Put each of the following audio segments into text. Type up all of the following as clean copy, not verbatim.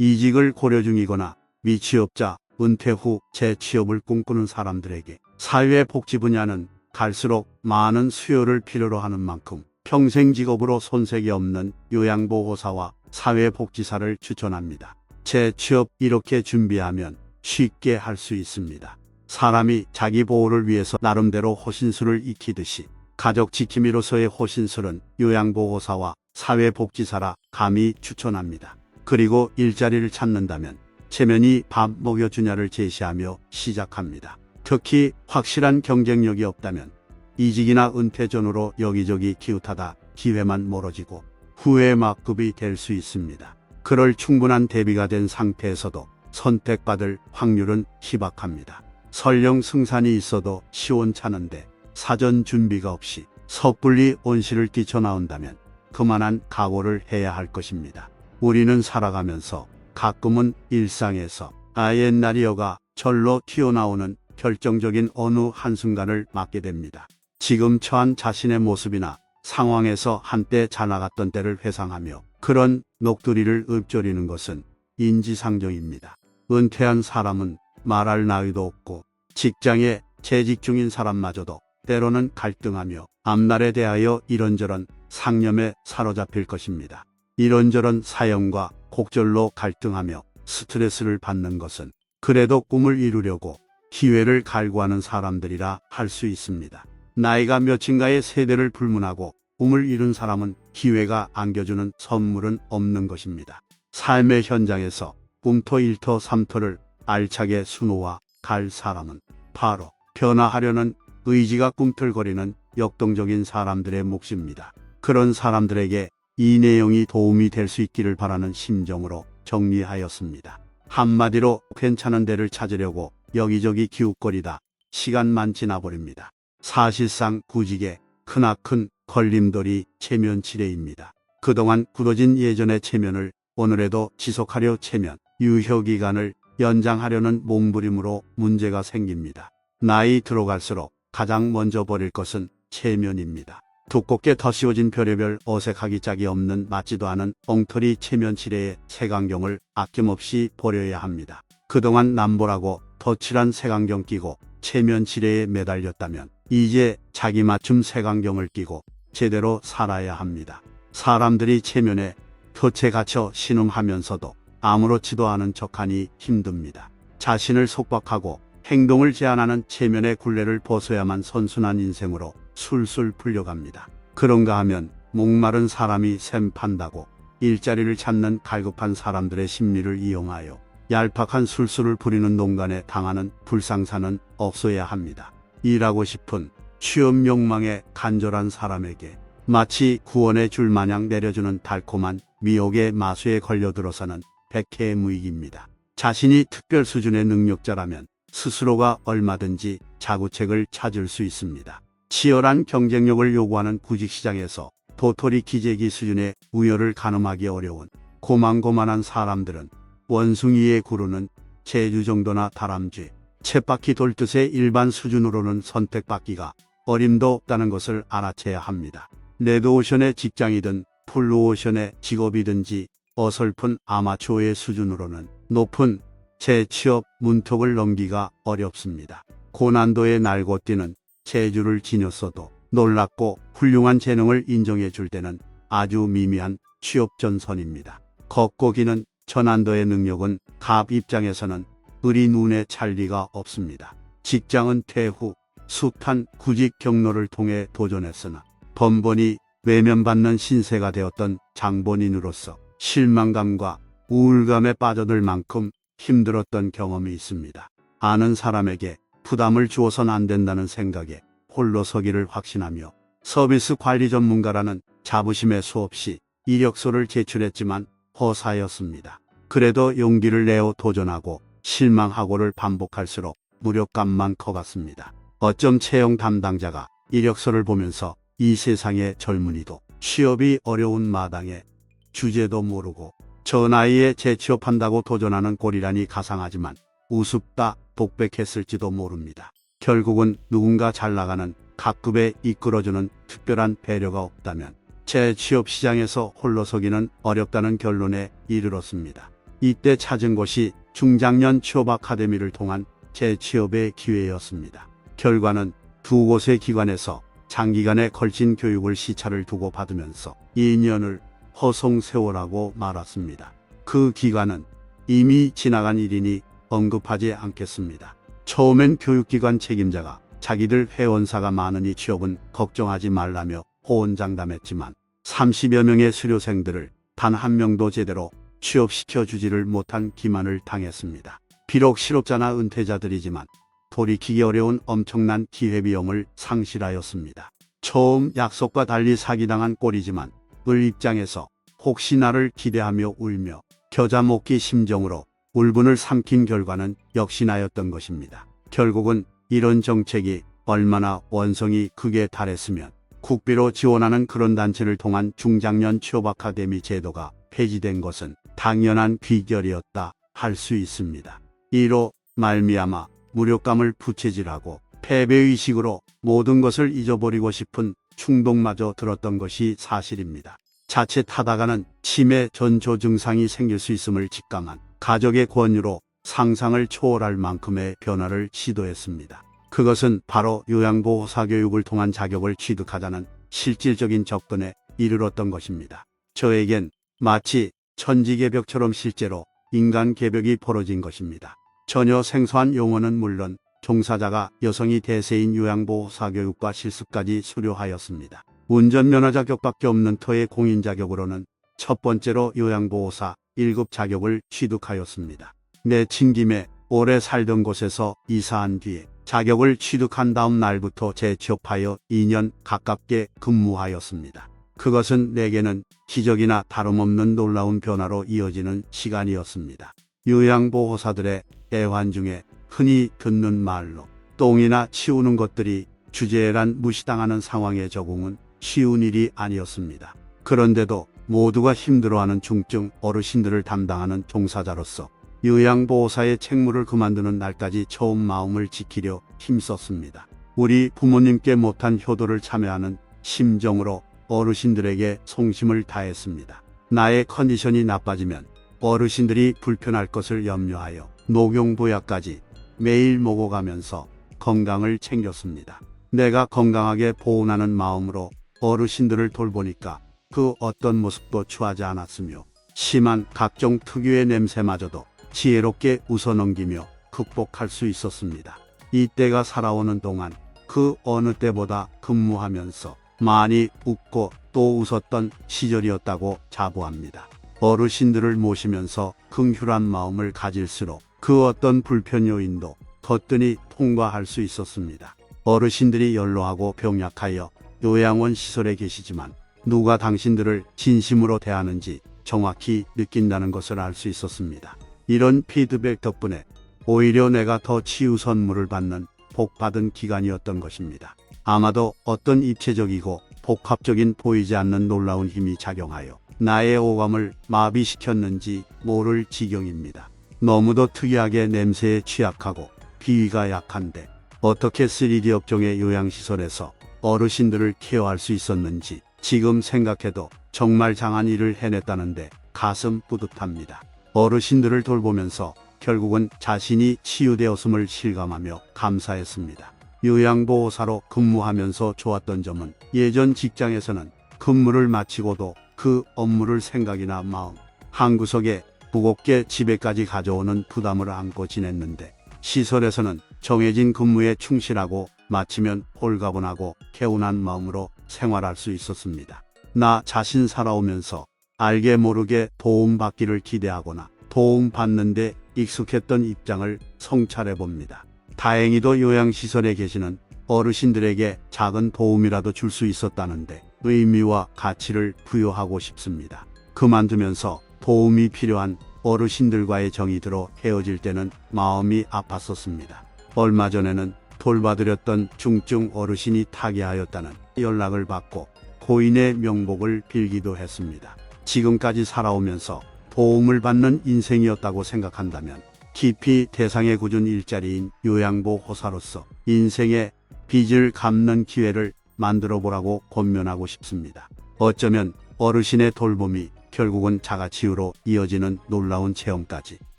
이직을 고려 중이거나 미취업자, 은퇴 후 재취업을 꿈꾸는 사람들에게 사회복지 분야는 갈수록 많은 수요를 필요로 하는 만큼 평생 직업으로 손색이 없는 요양보호사와 사회복지사를 추천합니다. 재취업 이렇게 준비하면 쉽게 할 수 있습니다. 사람이 자기 보호를 위해서 나름대로 호신술을 익히듯이 가족 지킴이로서의 호신술은 요양보호사와 사회복지사라 감히 추천합니다. 그리고 일자리를 찾는다면 체면이 밥 먹여주냐를 제시하며 시작합니다. 특히 확실한 경쟁력이 없다면 이직이나 은퇴 전후로 여기저기 기웃하다 기회만 멀어지고 후회 막급이 될 수 있습니다. 그럴 충분한 대비가 된 상태에서도 선택받을 확률은 희박합니다. 설령 승산이 있어도 시원찮은데 사전 준비가 없이 섣불리 온실을 뛰쳐나온다면 그만한 각오를 해야 할 것입니다. 우리는 살아가면서 가끔은 일상에서 옛날이여가 절로 튀어나오는 결정적인 어느 한순간을 맞게 됩니다. 지금 처한 자신의 모습이나 상황에서 한때 잘 나갔던 때를 회상하며 그런 녹두리를 읊조리는 것은 인지상정입니다. 은퇴한 사람은 말할 나위도 없고 직장에 재직 중인 사람마저도 때로는 갈등하며 앞날에 대하여 이런저런 상념에 사로잡힐 것입니다. 이런저런 사연과 곡절로 갈등하며 스트레스를 받는 것은 그래도 꿈을 이루려고 기회를 갈구하는 사람들이라 할 수 있습니다. 나이가 몇인가의 세대를 불문하고 꿈을 이룬 사람은 기회가 안겨주는 선물은 없는 것입니다. 삶의 현장에서 꿈터 1터삼터를 알차게 수놓아 갈 사람은 바로 변화하려는 의지가 꿈틀거리는 역동적인 사람들의 몫입니다. 그런 사람들에게 이 내용이 도움이 될 수 있기를 바라는 심정으로 정리하였습니다. 한마디로 괜찮은 데를 찾으려고 여기저기 기웃거리다 시간만 지나버립니다. 사실상 구직에 크나큰 걸림돌이 체면치레입니다. 그동안 굳어진 예전의 체면을 오늘에도 지속하려 체면 유효기간을 연장하려는 몸부림으로 문제가 생깁니다. 나이 들어갈수록 가장 먼저 버릴 것은 체면입니다. 두껍게 덧씌워진 별의별 어색하기 짝이 없는 맞지도 않은 엉터리 체면치레의 색안경을 아낌없이 버려야 합니다. 그동안 남보라고 덧칠한 색안경 끼고 체면치레에 매달렸다면 이제 자기 맞춤 색안경을 끼고 제대로 살아야 합니다. 사람들이 체면에 덫에 갇혀 신음하면서도 아무렇지도 않은 척하니 힘듭니다. 자신을 속박하고 행동을 제한하는 체면의 굴레를 벗어야만 선순환 인생으로 술술 풀려갑니다. 그런가 하면 목마른 사람이 샘 판다고 일자리를 찾는 갈급한 사람들의 심리를 이용하여 얄팍한 술수를 부리는 농간에 당하는 불상사는 없어야 합니다. 일하고 싶은 취업 욕망에 간절한 사람에게 마치 구원의 줄 마냥 내려주는 달콤한 미혹의 마수에 걸려들어서는 백해무익입니다. 자신이 특별 수준의 능력자라면 스스로가 얼마든지 자구책을 찾을 수 있습니다. 치열한 경쟁력을 요구하는 구직시장에서 도토리 기재기 수준의 우열을 가늠하기 어려운 고만고만한 사람들은 원숭이의 구르는 제주 정도나 다람쥐, 쳇바퀴 돌듯의 일반 수준으로는 선택받기가 어림도 없다는 것을 알아채야 합니다. 레드오션의 직장이든 블루오션의 직업이든지 어설픈 아마추어의 수준으로는 높은 재취업 문턱을 넘기가 어렵습니다. 고난도의 날고 뛰는 재주를 지녔어도 놀랍고 훌륭한 재능을 인정해 줄 때는 아주 미미한 취업 전선입니다. 걷고 기는 저난도의 능력은 갑 입장에서는 을이 눈에 찰 리가 없습니다. 직장은 퇴후, 숱한 구직 경로를 통해 도전했으나 번번이 외면받는 신세가 되었던 장본인으로서 실망감과 우울감에 빠져들 만큼 힘들었던 경험이 있습니다. 아는 사람에게 부담을 주어선 안 된다는 생각에 홀로 서기를 확신하며 서비스 관리 전문가라는 자부심에 수없이 이력서를 제출했지만 허사였습니다. 그래도 용기를 내어 도전하고 실망하고를 반복할수록 무력감만 커갔습니다. 어쩜 채용 담당자가 이력서를 보면서 이 세상의 젊은이도 취업이 어려운 마당에 주제도 모르고 저 나이에 재취업한다고 도전하는 꼴이라니 가상하지만 우습다 독백했을지도 모릅니다. 결국은 누군가 잘 나가는 각급에 이끌어주는 특별한 배려가 없다면 재취업 시장에서 홀로 서기는 어렵다는 결론에 이르렀습니다. 이때 찾은 곳이 중장년 취업 아카데미를 통한 재취업의 기회였습니다. 결과는 두 곳의 기관에서 장기간에 걸친 교육을 시차를 두고 받으면서 2년을 허송세월하고 말았습니다. 그 기간은 이미 지나간 일이니 언급하지 않겠습니다. 처음엔 교육기관 책임자가 자기들 회원사가 많으니 취업은 걱정하지 말라며 호언장담했지만 30여 명의 수료생들을 단 한 명도 제대로 취업시켜주지를 못한 기만을 당했습니다. 비록 실업자나 은퇴자들이지만 돌이키기 어려운 엄청난 기회비용을 상실하였습니다. 처음 약속과 달리 사기당한 꼴이지만 을 입장에서 혹시 나를 기대하며 울며 겨자 먹기 심정으로 울분을 삼킨 결과는 역시 나였던 것입니다. 결국은 이런 정책이 얼마나 원성이 극에 달했으면 국비로 지원하는 그런 단체를 통한 중장년 취업 아카데미 제도가 폐지된 것은 당연한 귀결이었다 할 수 있습니다. 이로 말미암아 무력감을 부채질하고 패배의식으로 모든 것을 잊어버리고 싶은 충동마저 들었던 것이 사실입니다. 자칫하다가는 치매 전조 증상이 생길 수 있음을 직감한 가족의 권유로 상상을 초월할 만큼의 변화를 시도했습니다. 그것은 바로 요양보호사 교육을 통한 자격을 취득하자는 실질적인 접근에 이르렀던 것입니다. 저에겐 마치 천지개벽처럼 실제로 인간개벽이 벌어진 것입니다. 전혀 생소한 용어는 물론 종사자가 여성이 대세인 요양보호사 교육과 실습까지 수료하였습니다. 운전면허 자격밖에 없는 터의 공인 자격으로는 첫 번째로 요양보호사 1급 자격을 취득하였습니다. 내친 김에 오래 살던 곳에서 이사한 뒤에 자격을 취득한 다음 날부터 재취업하여 2년 가깝게 근무하였습니다. 그것은 내게는 기적이나 다름없는 놀라운 변화로 이어지는 시간이었습니다. 요양보호사들의 애환 중에 흔히 듣는 말로 똥이나 치우는 것들이 주제란 무시당하는 상황에 적응은 쉬운 일이 아니었습니다. 그런데도 모두가 힘들어하는 중증 어르신들을 담당하는 종사자로서 요양보호사의 책무를 그만두는 날까지 처음 마음을 지키려 힘썼습니다. 우리 부모님께 못한 효도를 참여하는 심정으로 어르신들에게 성심을 다했습니다. 나의 컨디션이 나빠지면 어르신들이 불편할 것을 염려하여 녹용보약까지 매일 먹어가면서 건강을 챙겼습니다. 내가 건강하게 보온하는 마음으로 어르신들을 돌보니까 그 어떤 모습도 추하지 않았으며 심한 각종 특유의 냄새마저도 지혜롭게 웃어넘기며 극복할 수 있었습니다. 이때가 살아오는 동안 그 어느 때보다 근무하면서 많이 웃고 또 웃었던 시절이었다고 자부합니다. 어르신들을 모시면서 긍휼한 마음을 가질수록 그 어떤 불편 요인도 거뜬히 통과할 수 있었습니다. 어르신들이 연로하고 병약하여 요양원 시설에 계시지만 누가 당신들을 진심으로 대하는지 정확히 느낀다는 것을 알 수 있었습니다. 이런 피드백 덕분에 오히려 내가 더 치유 선물을 받는 복받은 기간이었던 것입니다. 아마도 어떤 입체적이고 복합적인 보이지 않는 놀라운 힘이 작용하여 나의 오감을 마비시켰는지 모를 지경입니다. 너무도 특이하게 냄새에 취약하고 비위가 약한데 어떻게 3D 업종의 요양시설에서 어르신들을 케어할 수 있었는지 지금 생각해도 정말 장한 일을 해냈다는데 가슴 뿌듯합니다. 어르신들을 돌보면서 결국은 자신이 치유되었음을 실감하며 감사했습니다. 요양보호사로 근무하면서 좋았던 점은 예전 직장에서는 근무를 마치고도 그 업무를 생각이나 마음 한구석에 무겁게 집에까지 가져오는 부담을 안고 지냈는데 시설에서는 정해진 근무에 충실하고 마치면 홀가분하고 개운한 마음으로 생활할 수 있었습니다. 나 자신 살아오면서 알게 모르게 도움받기를 기대하거나 도움받는데 익숙했던 입장을 성찰해 봅니다. 다행히도 요양시설에 계시는 어르신들에게 작은 도움이라도 줄 수 있었다는데 의미와 가치를 부여하고 싶습니다. 그만두면서 도움이 필요한 어르신들과의 정이 들어 헤어질 때는 마음이 아팠었습니다. 얼마 전에는 돌봐드렸던 중증 어르신이 타계하였다는 연락을 받고 고인의 명복을 빌기도 했습니다. 지금까지 살아오면서 도움을 받는 인생이었다고 생각한다면 깊이 대상에 굳은 일자리인 요양보호사로서 인생의 빚을 갚는 기회를 만들어 보라고 권면하고 싶습니다. 어쩌면 어르신의 돌봄이 결국은 자가치유로 이어지는 놀라운 체험까지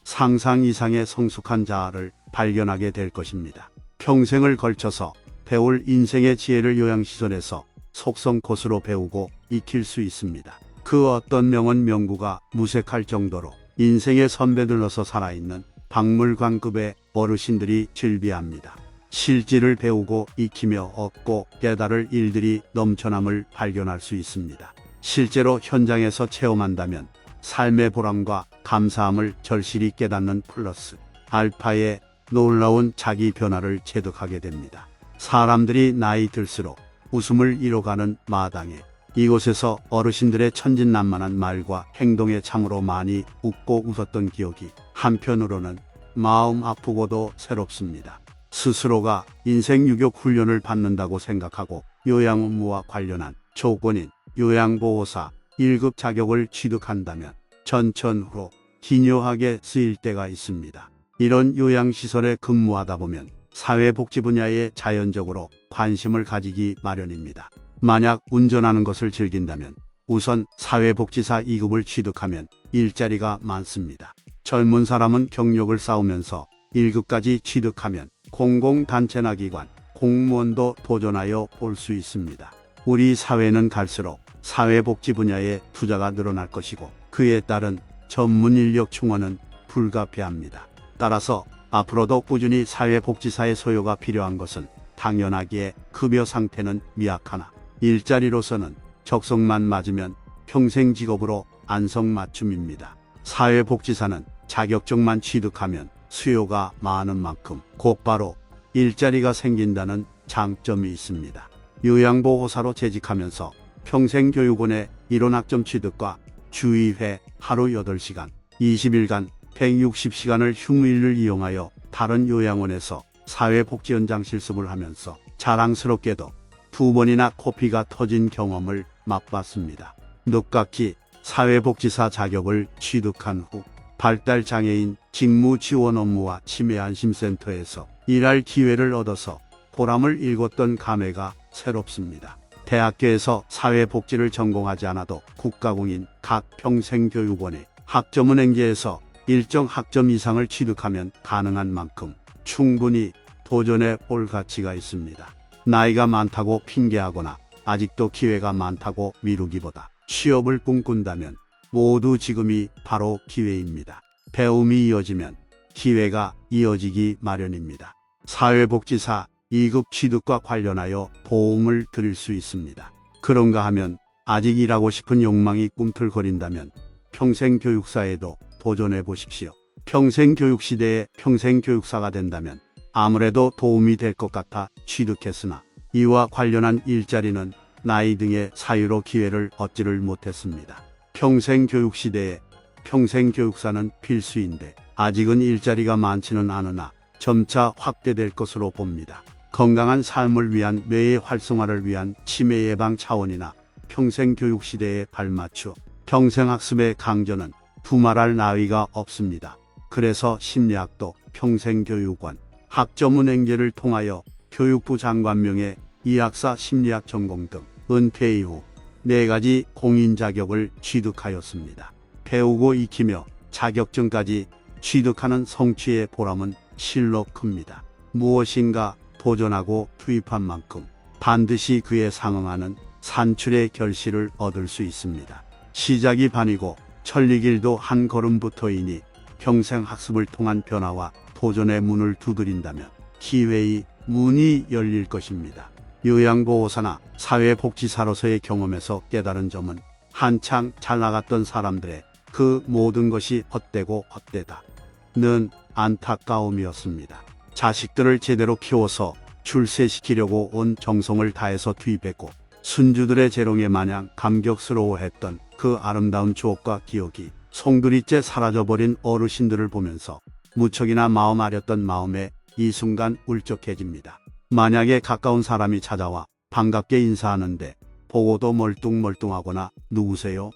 상상 이상의 성숙한 자아를 발견하게 될 것입니다. 평생을 걸쳐서 배울 인생의 지혜를 요양시설에서 속성 코스로 배우고 익힐 수 있습니다. 그 어떤 명언 명구가 무색할 정도로 인생의 선배들로서 살아있는 박물관급의 어르신들이 즐비합니다. 실질을 배우고 익히며 얻고 깨달을 일들이 넘쳐남을 발견할 수 있습니다. 실제로 현장에서 체험한다면 삶의 보람과 감사함을 절실히 깨닫는 플러스 알파의 놀라운 자기 변화를 체득하게 됩니다. 사람들이 나이 들수록 웃음을 잃어가는 마당에 이곳에서 어르신들의 천진난만한 말과 행동에 참으로 많이 웃고 웃었던 기억이 한편으로는 마음 아프고도 새롭습니다. 스스로가 인생 유격 훈련을 받는다고 생각하고 요양 업무와 관련한 조건인 요양보호사 1급 자격을 취득한다면 전천후로 기묘하게 쓰일 때가 있습니다. 이런 요양시설에 근무하다 보면 사회복지 분야에 자연적으로 관심을 가지기 마련입니다. 만약 운전하는 것을 즐긴다면 우선 사회복지사 2급을 취득하면 일자리가 많습니다. 젊은 사람은 경력을 쌓으면서 1급까지 취득하면 공공단체나 기관, 공무원도 도전하여 볼 수 있습니다. 우리 사회는 갈수록 사회복지 분야에 투자가 늘어날 것이고 그에 따른 전문 인력 충원은 불가피합니다. 따라서 앞으로도 꾸준히 사회복지사의 소요가 필요한 것은 당연하기에 급여 상태는 미약하나 일자리로서는 적성만 맞으면 평생 직업으로 안성맞춤입니다. 사회복지사는 자격증만 취득하면 수요가 많은 만큼 곧바로 일자리가 생긴다는 장점이 있습니다. 요양보호사로 재직하면서 평생교육원의 이론학점 취득과 주의회 하루 8시간, 20일간 160시간을 휴무일을 이용하여 다른 요양원에서 사회복지 현장 실습을 하면서 자랑스럽게도 2번이나 코피가 터진 경험을 맛봤습니다. 늦깎이 사회복지사 자격을 취득한 후 발달장애인 직무 지원 업무와 치매안심센터에서 일할 기회를 얻어서 보람을 일궜던 감회가 새롭습니다. 대학교에서 사회복지를 전공하지 않아도 국가공인 각 평생교육원의 학점은행제에서 일정 학점 이상을 취득하면 가능한 만큼 충분히 도전해 볼 가치가 있습니다. 나이가 많다고 핑계하거나 아직도 기회가 많다고 미루기보다 취업을 꿈꾼다면 모두 지금이 바로 기회입니다. 배움이 이어지면 기회가 이어지기 마련입니다. 사회복지사 2급 취득과 관련하여 도움을 드릴 수 있습니다. 그런가 하면 아직 일하고 싶은 욕망이 꿈틀거린다면 평생교육사에도 도전해 보십시오. 평생교육시대에 평생교육사가 된다면 아무래도 도움이 될 것 같아 취득했으나 이와 관련한 일자리는 나이 등의 사유로 기회를 얻지를 못했습니다. 평생교육시대에 평생교육사는 필수인데 아직은 일자리가 많지는 않으나 점차 확대될 것으로 봅니다. 건강한 삶을 위한 뇌의 활성화를 위한 치매 예방 차원이나 평생교육시대에 발맞추어 평생학습의 강조는 두말할 나위가 없습니다. 그래서 심리학도 평생교육원, 학점은행제를 통하여 교육부 장관명예 이학사 심리학 전공 등 은퇴 이후 4가지 공인 자격을 취득하였습니다. 배우고 익히며 자격증까지 취득하는 성취의 보람은 실로 큽니다. 무엇인가 도전하고 투입한 만큼 반드시 그에 상응하는 산출의 결실을 얻을 수 있습니다. 시작이 반이고 천리길도 한 걸음부터이니 평생 학습을 통한 변화와 도전의 문을 두드린다면 기회의 문이 열릴 것입니다. 요양보호사나 사회복지사로서의 경험에서 깨달은 점은 한창 잘 나갔던 사람들의 그 모든 것이 헛되고 헛되다는 안타까움이었습니다. 자식들을 제대로 키워서 출세시키려고 온 정성을 다해서 투입했고 순주들의 재롱에 마냥 감격스러워했던 그 아름다운 추억과 기억이 송두리째 사라져버린 어르신들을 보면서 무척이나 마음 아렸던 마음에 이 순간 울적해집니다. 만약에 가까운 사람이 찾아와 반갑게 인사하는데 보고도 멀뚱멀뚱하거나 누구세요?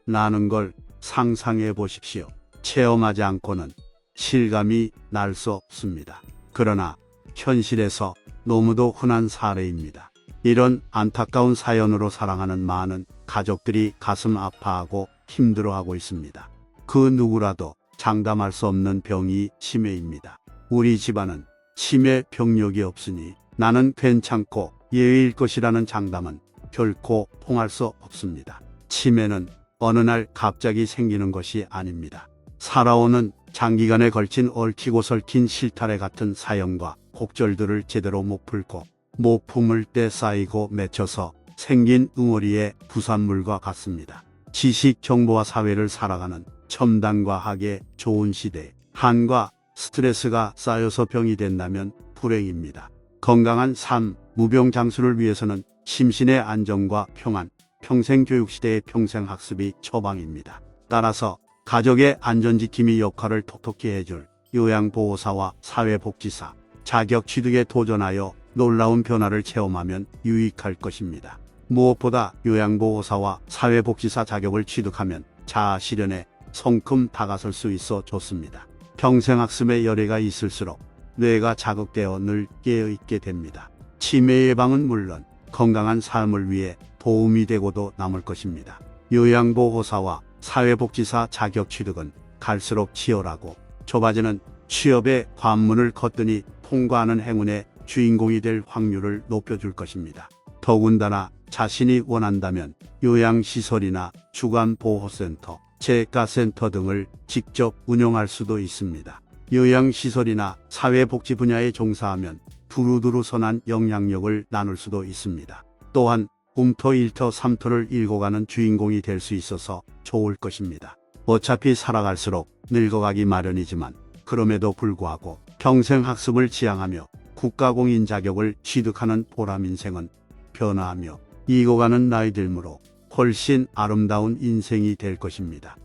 라는 걸 상상해 보십시오. 체험하지 않고는 실감이 날 수 없습니다. 그러나 현실에서 너무도 흔한 사례입니다. 이런 안타까운 사연으로 사랑하는 많은 가족들이 가슴 아파하고 힘들어하고 있습니다. 그 누구라도 장담할 수 없는 병이 치매입니다. 우리 집안은 치매 병력이 없으니 나는 괜찮고 예외일 것이라는 장담은 결코 통할 수 없습니다. 치매는 어느 날 갑자기 생기는 것이 아닙니다. 살아오는 장기간에 걸친 얽히고 설킨 실타래 같은 사연과 곡절들을 제대로 못 풀고 모품을 때 쌓이고 맺혀서 생긴 응어리의 부산물과 같습니다. 지식, 정보와 사회를 살아가는 첨단과학의 좋은 시대에 한과 스트레스가 쌓여서 병이 된다면 불행입니다. 건강한 삶, 무병장수를 위해서는 심신의 안정과 평안, 평생교육시대의 평생학습이 처방입니다. 따라서 가족의 안전지킴이 역할을 톡톡히 해줄 요양보호사와 사회복지사 자격 취득에 도전하여 놀라운 변화를 체험하면 유익할 것입니다. 무엇보다 요양보호사와 사회복지사 자격을 취득하면 자아 실현에 성큼 다가설 수 있어 좋습니다. 평생학습의 열애가 있을수록 뇌가 자극되어 늘 깨어있게 됩니다. 치매 예방은 물론 건강한 삶을 위해 도움이 되고도 남을 것입니다. 요양보호사와 사회복지사 자격 취득은 갈수록 치열하고 좁아지는 취업의 관문을 걷더니 통과하는 행운의 주인공이 될 확률을 높여줄 것입니다. 더군다나 자신이 원한다면 요양시설이나 주간보호센터, 재가센터 등을 직접 운영할 수도 있습니다. 요양시설이나 사회복지 분야에 종사하면 두루두루 선한 영향력을 나눌 수도 있습니다. 또한 꿈터 1터 3터를 읽어가는 주인공이 될 수 있어서 좋을 것입니다. 어차피 살아갈수록 늙어가기 마련이지만 그럼에도 불구하고 평생 학습을 지향하며 국가공인 자격을 취득하는 보람 인생은 변화하며 익어가는 나이 들므로 훨씬 아름다운 인생이 될 것입니다.